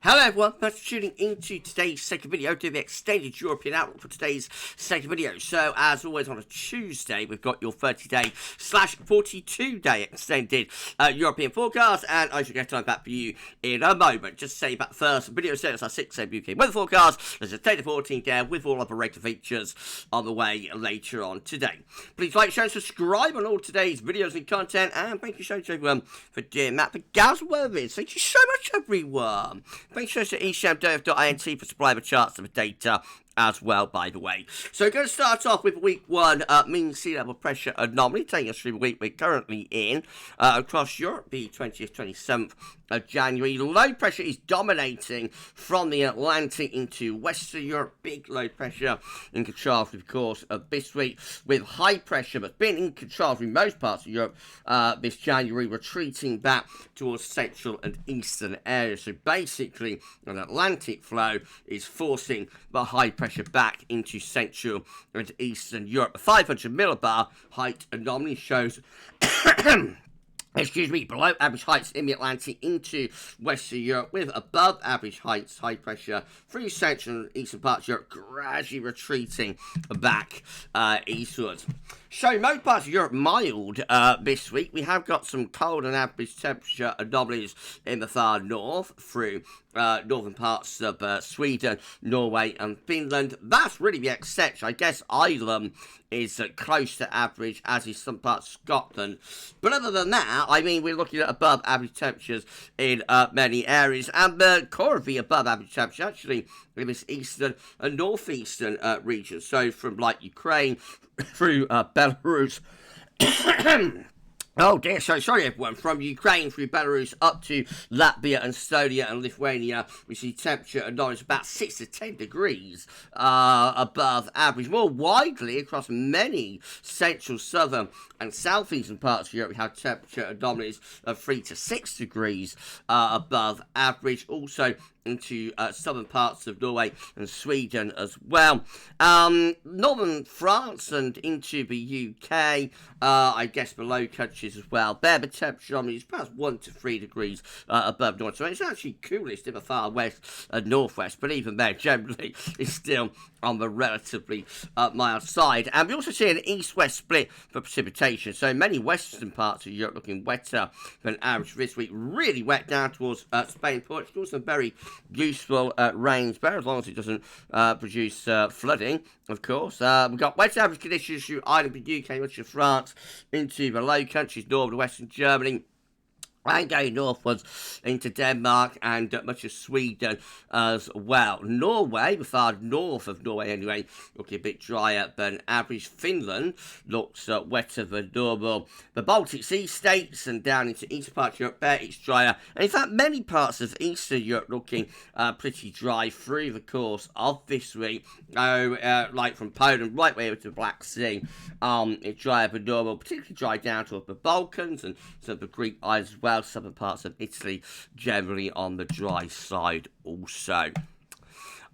Hello everyone, thanks for tuning into today's second video, doing the extended European outlook for today's second video. So, as always on a Tuesday, we've got your 30-day/42-day extended European forecast, and I shall get time back for you in a moment. Just to say about the first video status, our 6am UK weather forecast. There's a 10-14 there with all other regular features on the way later on today. Please like, share, and subscribe on all today's videos and content, and thank you so much everyone for doing that. For GavsWeatherVids, thank you so much everyone. Thanks so much to eShamDove.int for supplying the charts and the data as well, by the way. So we're going to start off with week one, mean sea level pressure anomaly, taking us through the week we're currently in. Across Europe, the 20th, 27th of January. Low pressure is dominating from the Atlantic into Western Europe. Big low pressure in control through the course of this week, with high pressure that's been in control through most parts of Europe this January, retreating back towards central and eastern areas. So basically, an Atlantic flow is forcing the high pressure back into central and eastern Europe. A 500 millibar height anomaly shows below average heights in the Atlantic into Western Europe, with above average heights, high pressure through central and eastern parts of Europe, gradually retreating back eastwards. So most parts of Europe mild this week. We have got some cold and average temperature anomalies in the far north through northern parts of Sweden, Norway and Finland. That's really the exception. I guess Ireland is close to average, as is some parts of Scotland. But other than that, I mean, we're looking at above average temperatures in many areas. And the core of the above average temperature actually in this eastern and northeastern region. So from like Ukraine through Belarus. Oh dear, so sorry everyone, from Ukraine through Belarus up to Latvia and Estonia and Lithuania, we see temperature anomalies about 6 to 10 degrees above average. More widely across many central, southern and southeastern parts of Europe, we have temperature anomalies of 3 to 6 degrees above average. Also into southern parts of Norway and Sweden as well. Northern France and into the UK, I guess the Low Countries as well. There, the temperature is perhaps 1 to 3 degrees above north. So it's actually coolest in the far west and northwest, but even there, generally, it's still on the relatively mild side. And we also see an east-west split for precipitation. So many western parts of Europe looking wetter than average this week. Really wet down towards Spain, Portugal. Some very useful rains, but as long as it doesn't produce flooding, of course. We've got wet average conditions through Ireland, the UK, much of France, into the Low Countries, northern and western Germany, and going northwards into Denmark and much of Sweden as well. Norway, the far north of Norway anyway, looking a bit drier than average. Finland looks wetter than normal. The Baltic Sea states and down into eastern parts of Europe, there it's drier. And in fact, many parts of Eastern Europe looking pretty dry through the course of this week. Like from Poland right way over to the Black Sea, it's drier than normal, particularly dry down to the Balkans and some of the Greek islands as well. Southern parts of Italy generally on the dry side also.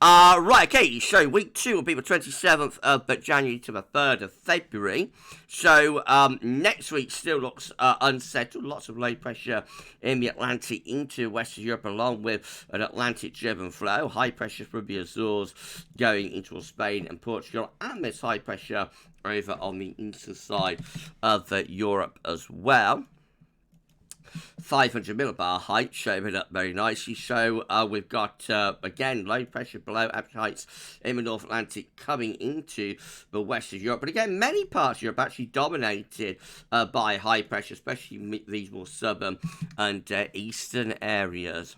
Right, okay, so week 2 will be the 27th of January to the 3rd of February. So next week still looks unsettled. Lots of low pressure in the Atlantic into Western Europe, along with an Atlantic-driven flow. High pressure from the Azores going into Spain and Portugal, and there's high pressure over on the eastern side of Europe as well. 500 millibar height showing up very nicely. So we've got again low pressure below average heights in the North Atlantic coming into the west of Europe, but again many parts of Europe actually dominated by high pressure, especially these more southern and eastern areas.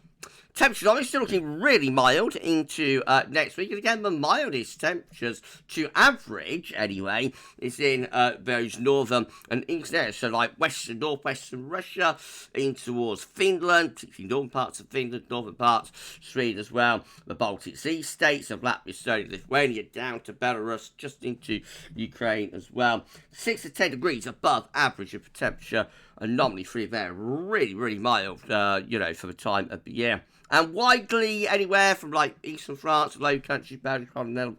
Temperatures are still looking really mild into next week. And again, the mildest temperatures to average, anyway, is in those northern and eastern areas. So like western, northwestern Russia, in towards Finland, particularly northern parts of Finland, northern parts, Sweden as well. The Baltic Sea states of Latvia, Estonia, Lithuania, down to Belarus, just into Ukraine as well. 6 to 10 degrees above average of temperature anomaly free there. Really, really mild, you know, for the time of the year. And widely anywhere from like eastern France, Low Countries, Belgium,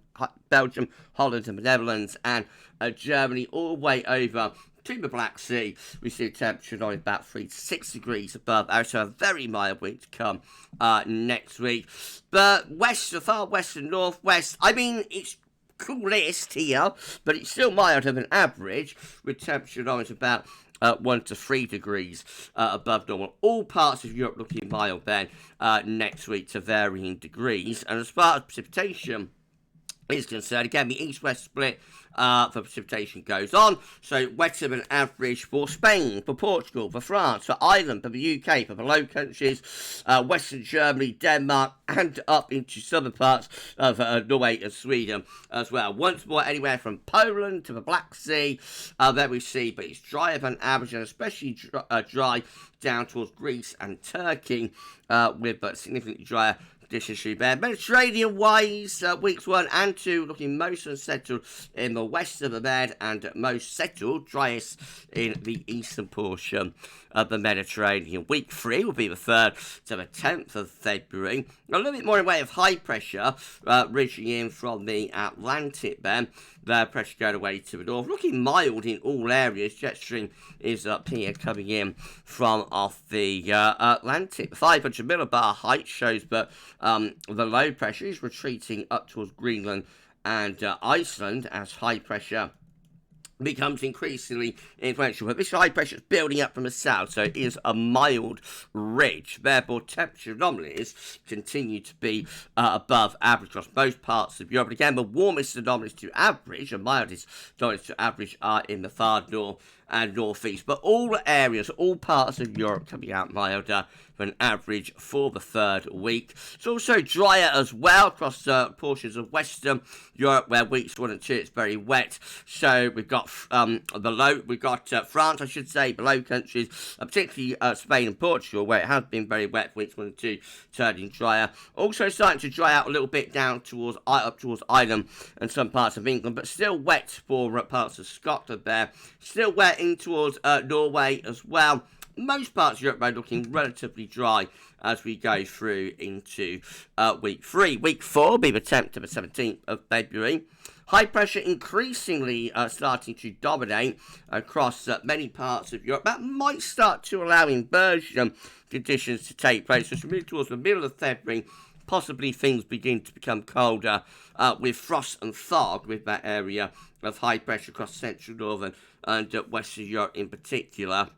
Holland and the Netherlands, and Germany, all the way over to the Black Sea, we see a temperature only about 3 to 6 degrees above average, so a very mild week to come next week. But west, so far west and northwest, I mean, it's coolest here, but it's still milder than average, with temperature always about 1 to 3 degrees above normal. All parts of Europe looking mild then next week to varying degrees. And as far as precipitation is concerned, again, the east-west split for precipitation goes on. So wetter than average for Spain, for Portugal, for France, for Ireland, for the UK, for the Low Countries, Western Germany, Denmark, and up into southern parts of Norway and Sweden as well. Once more, anywhere from Poland to the Black Sea, there we see, but it's drier than average, and especially dry down towards Greece and Turkey, with significantly drier conditions through there. Mediterranean-wise, weeks 1 and 2 looking most unsettled in the west of the Med and most settled, driest in the eastern portion of the Mediterranean. Week 3 will be the 3rd to the 10th of February. A little bit more in way of high pressure reaching in from the Atlantic then. Their pressure going away to the north. Looking mild in all areas. Jet stream is up here coming in from off the Atlantic. 500 millibar height shows that the low pressure is retreating up towards Greenland and Iceland as high pressure becomes increasingly influential. But this high pressure is building up from the south, so it is a mild ridge. Therefore, temperature anomalies continue to be above average across most parts of Europe. Again, the warmest anomalies to average and mildest anomalies to average are in the far north and northeast. But all areas, all parts of Europe coming out milder than average for the 3rd week. It's also drier as well across portions of Western Europe where weeks 1 and 2 it's very wet. So we've got France, I should say, the Low Countries, particularly Spain and Portugal, where it has been very wet for weeks 1 and 2, turning drier. Also starting to dry out a little bit down towards up towards Ireland and some parts of England, but still wet for parts of Scotland there. Still wet in towards Norway as well. Most parts of Europe are looking relatively dry as we go through into week 3. Week 4 will be the 10th to the 17th of February. High pressure increasingly starting to dominate across many parts of Europe. That might start to allow inversion conditions to take place. As we move towards the middle of February, possibly things begin to become colder with frost and fog with that area of high pressure across central, northern and western Europe in particular.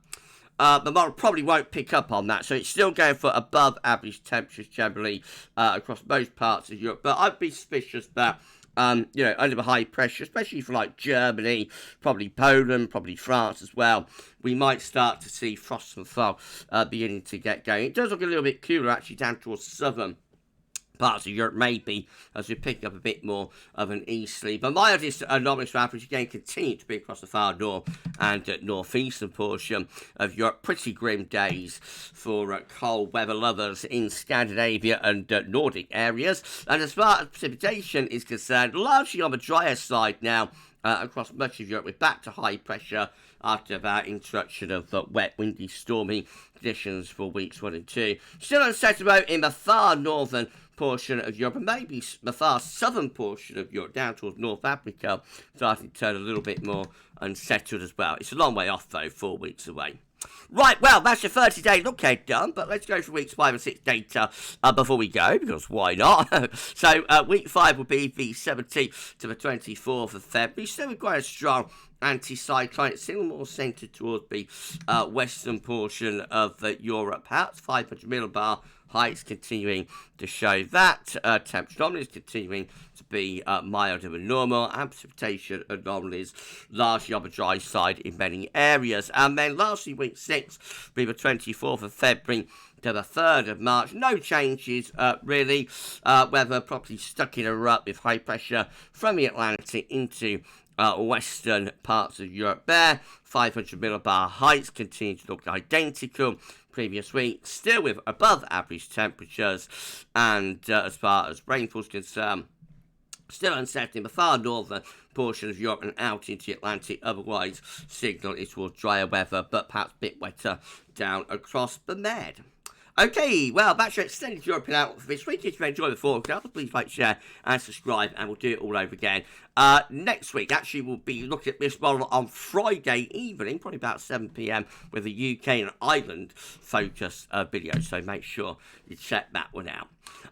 The model probably won't pick up on that, so it's still going for above average temperatures generally across most parts of Europe. But I'd be suspicious that, under the high pressure, especially for like Germany, probably Poland, probably France as well, we might start to see frost and fog beginning to get going. It does look a little bit cooler actually down towards southern parts of Europe, maybe, as we pick up a bit more of an easterly. But mildest anomalous average again continue to be across the far north and northeastern portion of Europe. Pretty grim days for cold weather lovers in Scandinavia and Nordic areas. And as far as precipitation is concerned, largely on the drier side now across much of Europe. We're back to high pressure after that introduction of wet, windy, stormy conditions for weeks 1 and 2. Still unsettled about in the far northern portion of Europe, and maybe the far southern portion of Europe, down towards North Africa, starting to turn a little bit more unsettled as well. It's a long way off, though, 4 weeks away. Right, well, that's your 30-day look ahead done, but let's go for weeks 5 and 6 data before we go, because why not? So, week 5 will be the 17th to the 24th of February, so we've got a strong anti-cyclone. It's still more centred towards the western portion of Europe. Perhaps 500 millibar heights continuing to show that. Temperature anomalies continuing to be milder than normal, and precipitation anomalies largely on the dry side in many areas. And then lastly, week 6 will be the 24th of February to the 3rd of March. No changes, really. Weather probably stuck in a rut with high pressure from the Atlantic into western parts of Europe there. 500 millibar heights continue to look identical previous week, still with above average temperatures, and as far as rainfall is concerned, still unsettling the far northern portion of Europe and out into the Atlantic. Otherwise, signal is towards drier weather, but perhaps a bit wetter down across the Med. Okay, well, that's your extended European outlook for this week. If you enjoy the forecast, please like, share, and subscribe, and we'll do it all over again. Next week, actually, we'll be looking at this model on Friday evening, probably about 7 p.m, with a UK and Ireland focus video. So make sure you check that one out.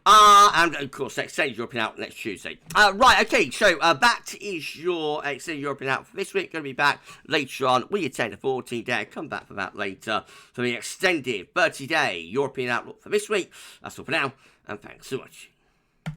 And of course, extended European outlook next Tuesday. Right, okay, so that is your extended European outlook for this week. Going to be back later on. We attend a 14-day. Come back for that later. For the extended 30-day European outlook for this week. That's all for now, and thanks so much.